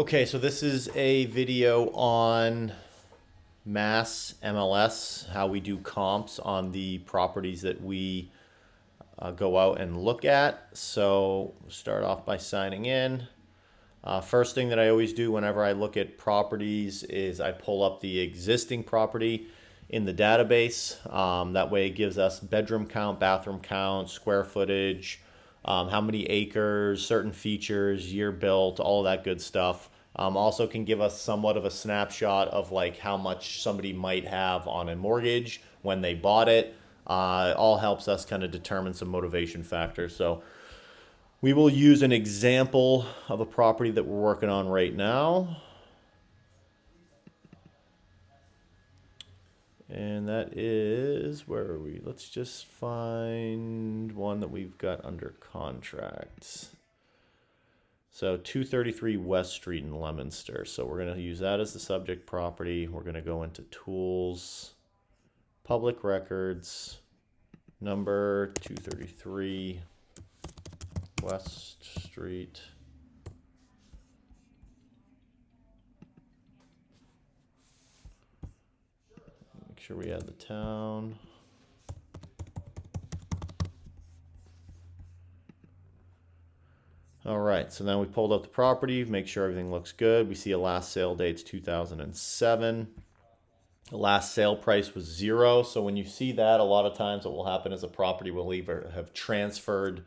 Okay, so this is a video on Mass MLS, how we do comps on the properties that we go out and look at. So start off by signing in. First thing that I always do whenever I look at properties is I pull up the existing property in the database. That way it gives us bedroom count, bathroom count, square footage, how many acres, certain features, year built, all of that good stuff. Also can give us somewhat of a snapshot of like how much somebody might have on a mortgage when they bought it. It all helps us kind of determine some motivation factors. So we will use an example of a property that we're working on right now. And that is, where are we? Let's just find one that we've got under contract. So 233 West Street in Leominster. So we're going to use that as the subject property. We're going to go into Tools, Public Records, number 233 West Street. Make sure we add the town. All right, so now we pulled up the property, make sure everything looks good. We see a last sale date's 2007. The last sale price was 0. So when you see that, a lot of times what will happen is a property will either have transferred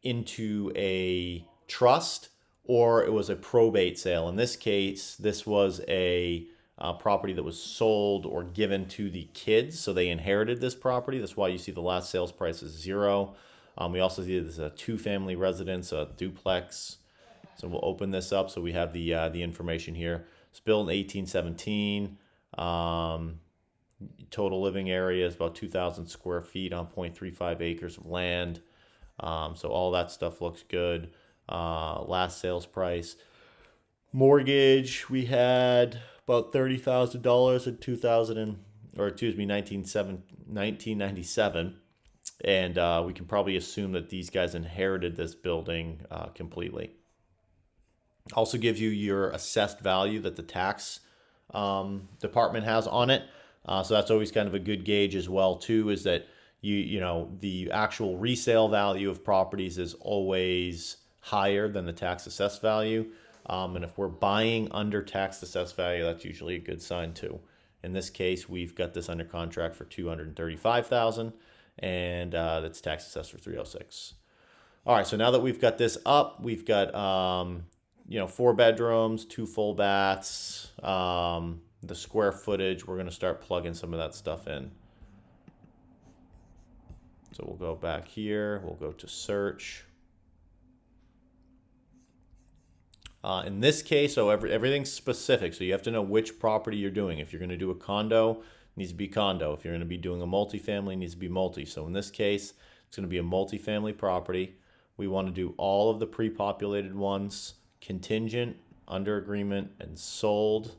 into a trust or it was a probate sale. In this case, this was a property that was sold or given to the kids, so they inherited this property. That's why you see the last sales price is 0. We also see this is a 2-family residence, a duplex. So we'll open this up so we have the information here. It's built in 1817. Total living area is about 2,000 square feet on 0.35 acres of land. So all that stuff looks good. Last sales price. Mortgage, we had about $30,000 in 1997. And we can probably assume that these guys inherited this building completely. Also gives you your assessed value that the tax department has on it. So that's always kind of a good gauge as well too, is that you know the actual resale value of properties is always higher than the tax assessed value. And if we're buying under tax assessed value, that's usually a good sign too. In this case, we've got this under contract for $235,000, and that's tax assessed for $306. All right, so now that we've got this up, we've got 4 bedrooms, 2 full baths. The square footage, we're going to start plugging some of that stuff in. So we'll go back here. We'll go to search. In this case, so everything's specific. So you have to know which property you're doing. If you're going to do a condo, it needs to be condo. If you're going to be doing a multifamily, it needs to be multi. So in this case, it's going to be a multifamily property. We want to do all of the pre-populated ones, contingent, under agreement, and sold.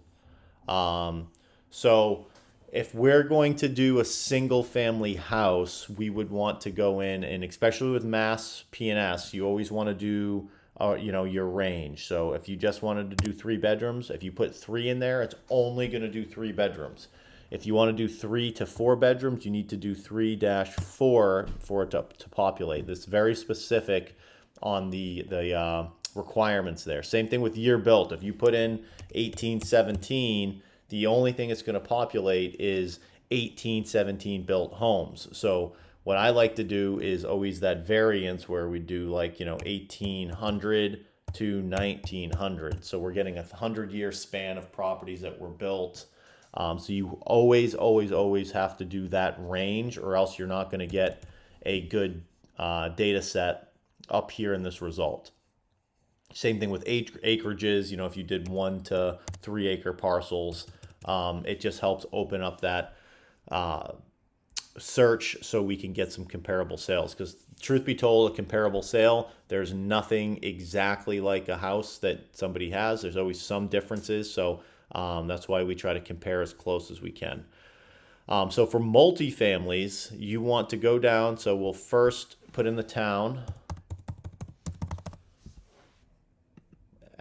So if we're going to do a single family house, we would want to go in, and especially with Mass P&S, you always want to do your range. So if you just wanted to do 3 bedrooms, if you put 3 in there, it's only going to do 3 bedrooms. If you want to do 3 to 4 bedrooms, you need to do 3-4 for it to populate. This is very specific on the requirements there. Same thing with year built. If you put in 1817, the only thing it's going to populate is 1817 built homes. So what I like to do is always that variance where we do 1800 to 1900. So we're getting a 100-year span of properties that were built. So you always have to do that range, or else you're not going to get a good data set up here in this result. Same thing with acreages. If you did 1 to 3 acre parcels, it just helps open up that search so we can get some comparable sales. Because truth be told, a comparable sale, there's nothing exactly like a house that somebody has. There's always some differences. So that's why we try to compare as close as we can. So for multifamilies, you want to go down. So we'll first put in the town.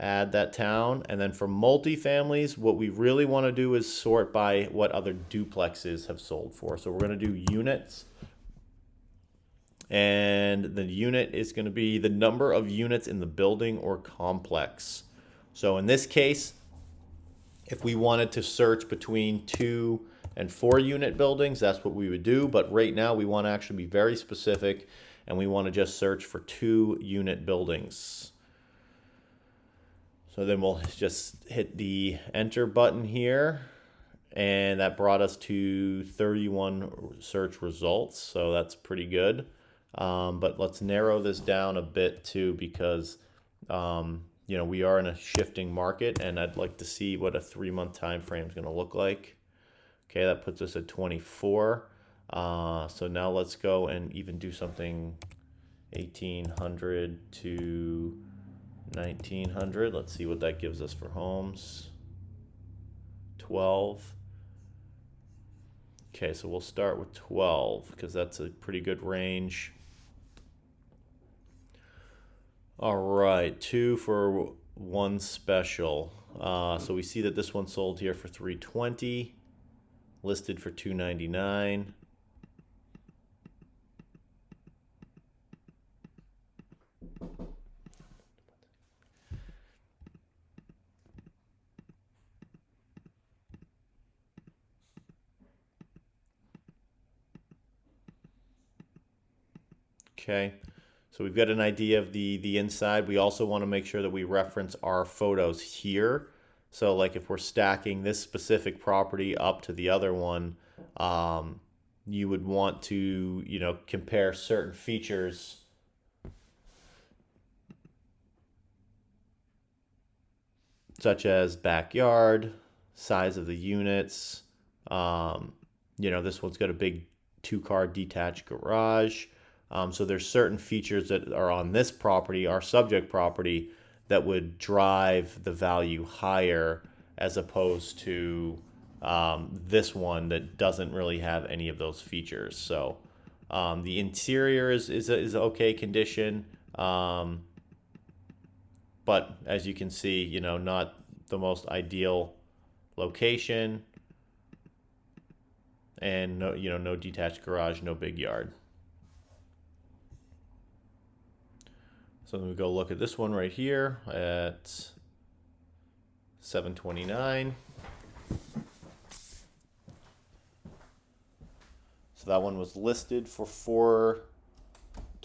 add that town. And then for multifamilies, what we really want to do is sort by what other duplexes have sold for. So we're going to do units. And the unit is going to be the number of units in the building or complex. So in this case, if we wanted to search between 2 and 4 unit buildings, that's what we would do. But right now we want to actually be very specific, and we want to just search for 2 unit buildings. So then we'll just hit the enter button here, and that brought us to 31 search results. So that's pretty good. But let's narrow this down a bit too, because we are in a shifting market, and I'd like to see what a 3-month time frame is going to look like. Okay, that puts us at 24. So now let's go and even do something 1800 to 1900. Let's see what that gives us for homes. 12. Okay, so we'll start with 12 because that's a pretty good range. All right, 2 for 1 special. So we see that this one sold here for $320, listed for $299. Okay. So we've got an idea of the inside. We also want to make sure that we reference our photos here. So like if we're stacking this specific property up to the other one, you would want to, compare certain features such as backyard, size of the units. This one's got a big 2-car detached garage. So there's certain features that are on this property, our subject property, that would drive the value higher as opposed to this one that doesn't really have any of those features. So the interior is okay condition, but as you can see, not the most ideal location, and no detached garage, no big yard. So then we go look at this one right here at 729. So that one was listed for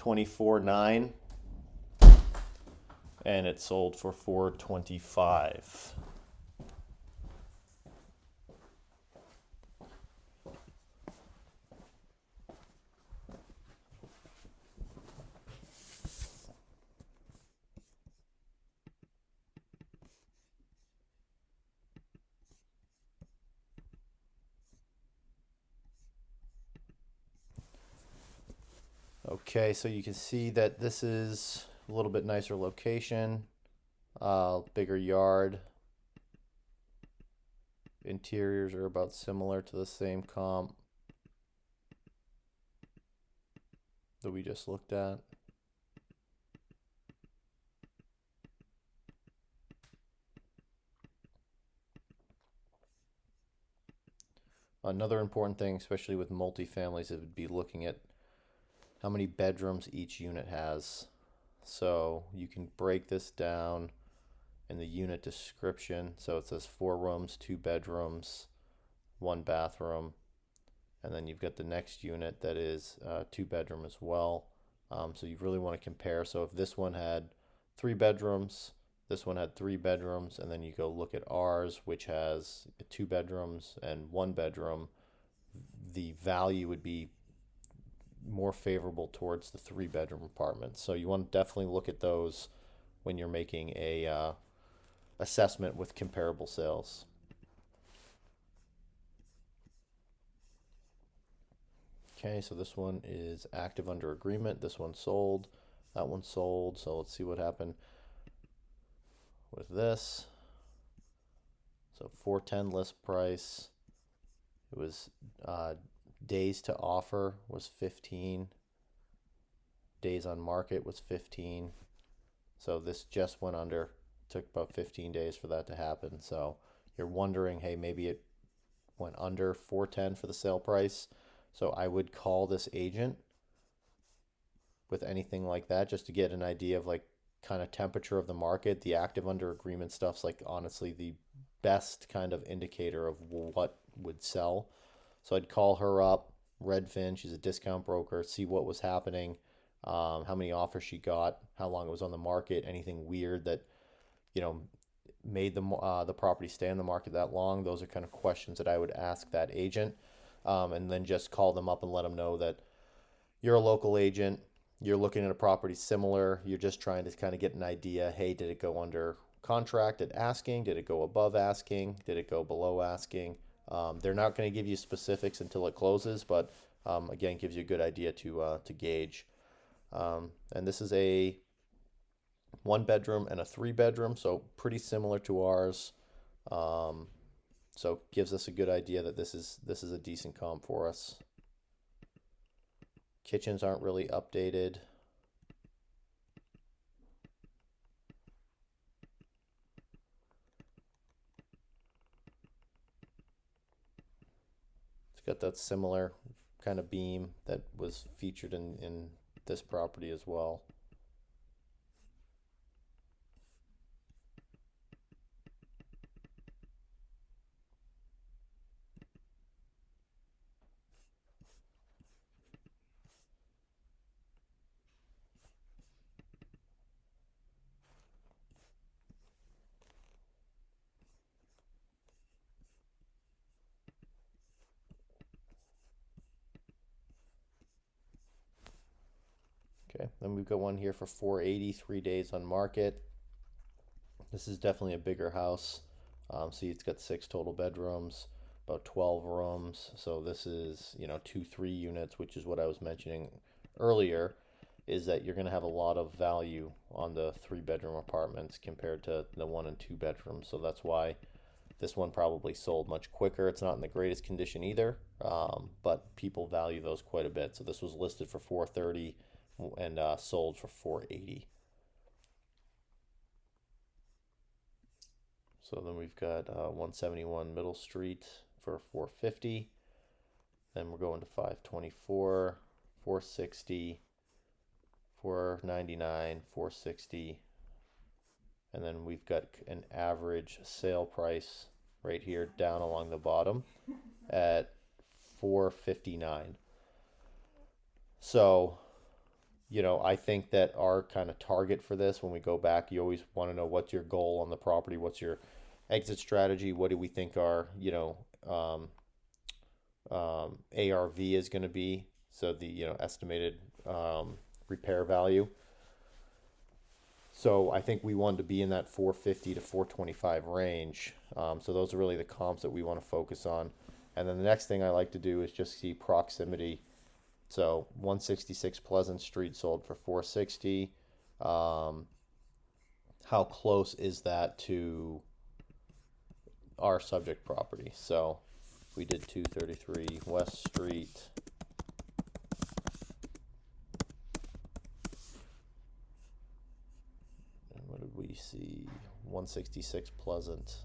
424.9, and it sold for 425. Okay, so you can see that this is a little bit nicer location, bigger yard. Interiors are about similar to the same comp that we just looked at. Another important thing, especially with multifamilies, it would be looking at how many bedrooms each unit has. So you can break this down in the unit description. So it says 4 rooms, 2 bedrooms, 1 bathroom. And then you've got the next unit that is 2 bedroom as well. So you really want to compare. So if this one had 3 bedrooms, this one had 3 bedrooms, and then you go look at ours, which has 2 bedrooms and 1 bedroom, the value would be more favorable towards the 3-bedroom apartments. So you want to definitely look at those when you're making a assessment with comparable sales. Okay, so this one is active under agreement. This one sold. That one sold. So let's see what happened with this. So 410 list price. It was days to offer was 15. Days on market was 15. So this just went under took about 15 days for that to happen. So you're wondering, hey, maybe it went under 410 for the sale price. So I would call this agent with anything like that just to get an idea of like kind of temperature of the market. The active under agreement stuff's like honestly the best kind of indicator of what would sell. So I'd call her up, Redfin, she's a discount broker, see what was happening, how many offers she got, how long it was on the market, anything weird that, you know, made the property stay on the market that long. Those are kind of questions that I would ask that agent, and then just call them up and let them know that you're a local agent, you're looking at a property similar, you're just trying to kind of get an idea. Hey, did it go under contract at asking? Did it go above asking? Did it go below asking? They're not going to give you specifics until it closes, but again, gives you a good idea to gauge. And this is a 1 bedroom and a 3 bedroom, so pretty similar to ours. Um, so gives us a good idea that this is a decent comp for us. Kitchens aren't really updated. It's got that similar kind of beam that was featured in this property as well. Okay, then we've got one here for 480, 3 days on market. This is definitely a bigger house. See, it's got 6 total bedrooms, about 12 rooms. So this is, 2, 3 units, which is what I was mentioning earlier, is that you're going to have a lot of value on the 3 bedroom apartments compared to the 1 and 2 bedrooms. So that's why this one probably sold much quicker. It's not in the greatest condition either, but people value those quite a bit. So this was listed for 430 and sold for 480. So then we've got 171 Middle Street for 450. Then we're going to 524, 460, 499, 460. And then we've got an average sale price right here down along the bottom at 459. So, I think that our kind of target for this, when we go back, you always want to know what's your goal on the property, what's your exit strategy, what do we think our, ARV is going to be, so the, estimated repair value. So I think we wanted to be in that 450 to 425 range. So those are really the comps that we want to focus on. And then the next thing I like to do is just see proximity. So 166 Pleasant Street sold for 460. How close is that to our subject property? So we did 233 West Street. And what did we see? 166 Pleasant.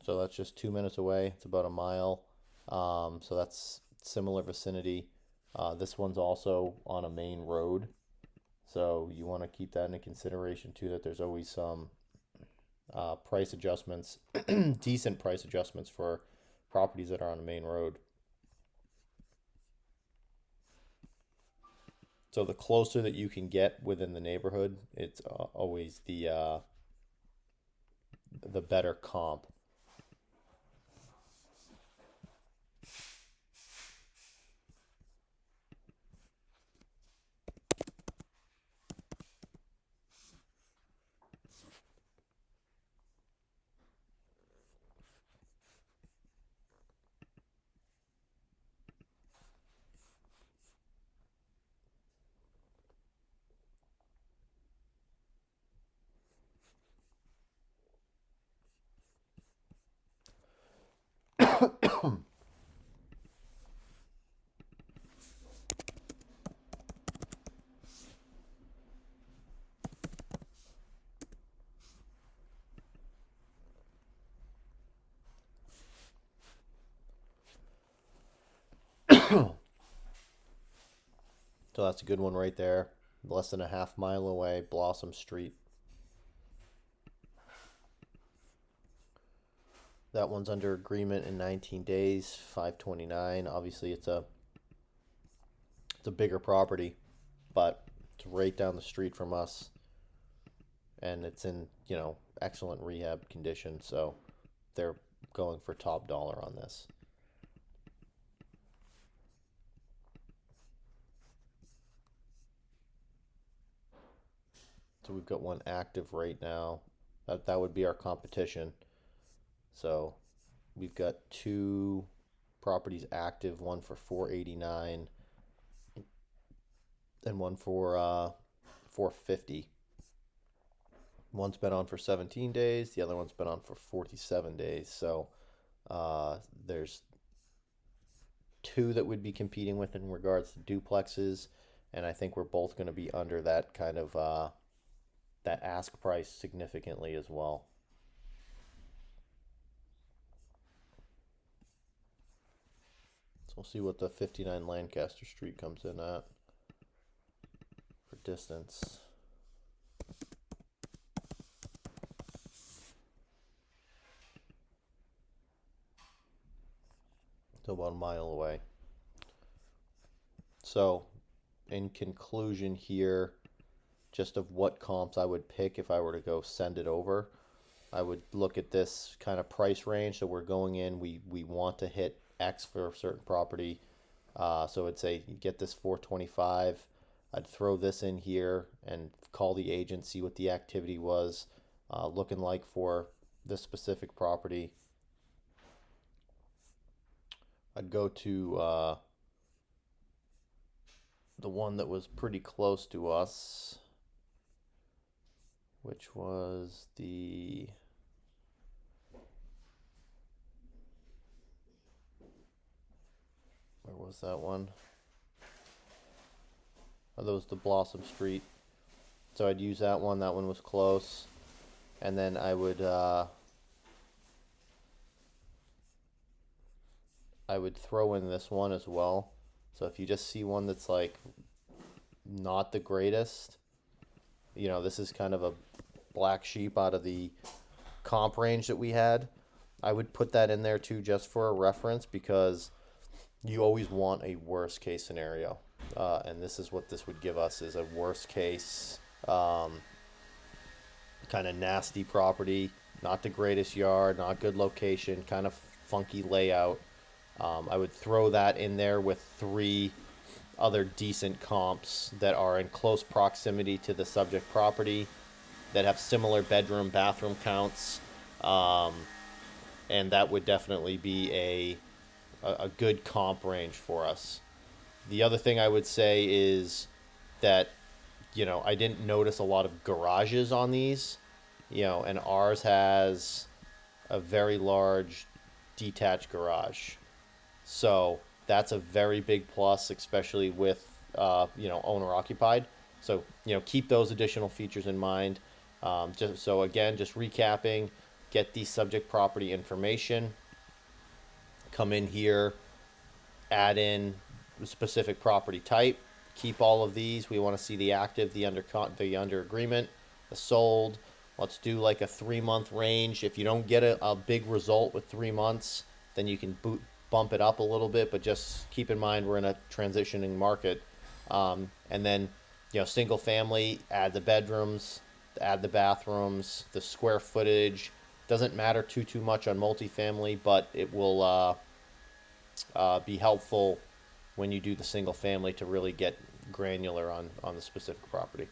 So that's just 2 minutes away. It's about a mile. So that's similar vicinity. This one's also on a main road. So you want to keep that into consideration too, that there's always some price adjustments, decent price adjustments for properties that are on a main road. So the closer that you can get within the neighborhood, it's always the better comp. So that's a good one right there. Less than a half mile away, Blossom Street. That one's under agreement in 19 days, 529. Obviously, it's a bigger property, but it's right down the street from us, and it's in excellent rehab condition. So they're going for top dollar on this. So we've got one active right now. That would be our competition. So we've got two properties active, one for 489 and one for 450. One's been on for 17 days, the other one's been on for 47 days. So there's two that would be competing with in regards to duplexes, and I think we're both going to be under that kind of that ask price significantly as well. So we'll see what the 59 Lancaster Street comes in at for distance. So about a mile away. So in conclusion here, just of what comps I would pick if I were to go send it over, I would look at this kind of price range. So we're going in, we want to hit X for a certain property. So I'd say get this 425. I'd throw this in here and call the agent, see what the activity was looking like for this specific property. I'd go to the one that was pretty close to us, which was where was that one? Oh, that was the Blossom Street. So I'd use that one. That one was close. And then I would throw in this one as well. So if you just see one that's like not the greatest, this is kind of a black sheep out of the comp range that we had. I would put that in there too, just for a reference, because you always want a worst case scenario. And this is what this would give us, is a worst case kind of nasty property, not the greatest yard, not good location, kind of funky layout. I would throw that in there with three other decent comps that are in close proximity to the subject property, that have similar bedroom, bathroom counts, and that would definitely be a good comp range for us. The other thing I would say is that, I didn't notice a lot of garages on these, and ours has a very large detached garage. So that's a very big plus, especially with, owner occupied. So, keep those additional features in mind. Just recapping, get the subject property information, come in here, add in the specific property type, keep all of these. We want to see the active, the under agreement, the sold. Let's do like a 3-month range. If you don't get a big result with 3 months, then you can bump it up a little bit, but just keep in mind we're in a transitioning market. And then, single family, add the bedrooms, add the bathrooms, the square footage. Doesn't matter too much on multifamily, but it will be helpful when you do the single family to really get granular on the specific property.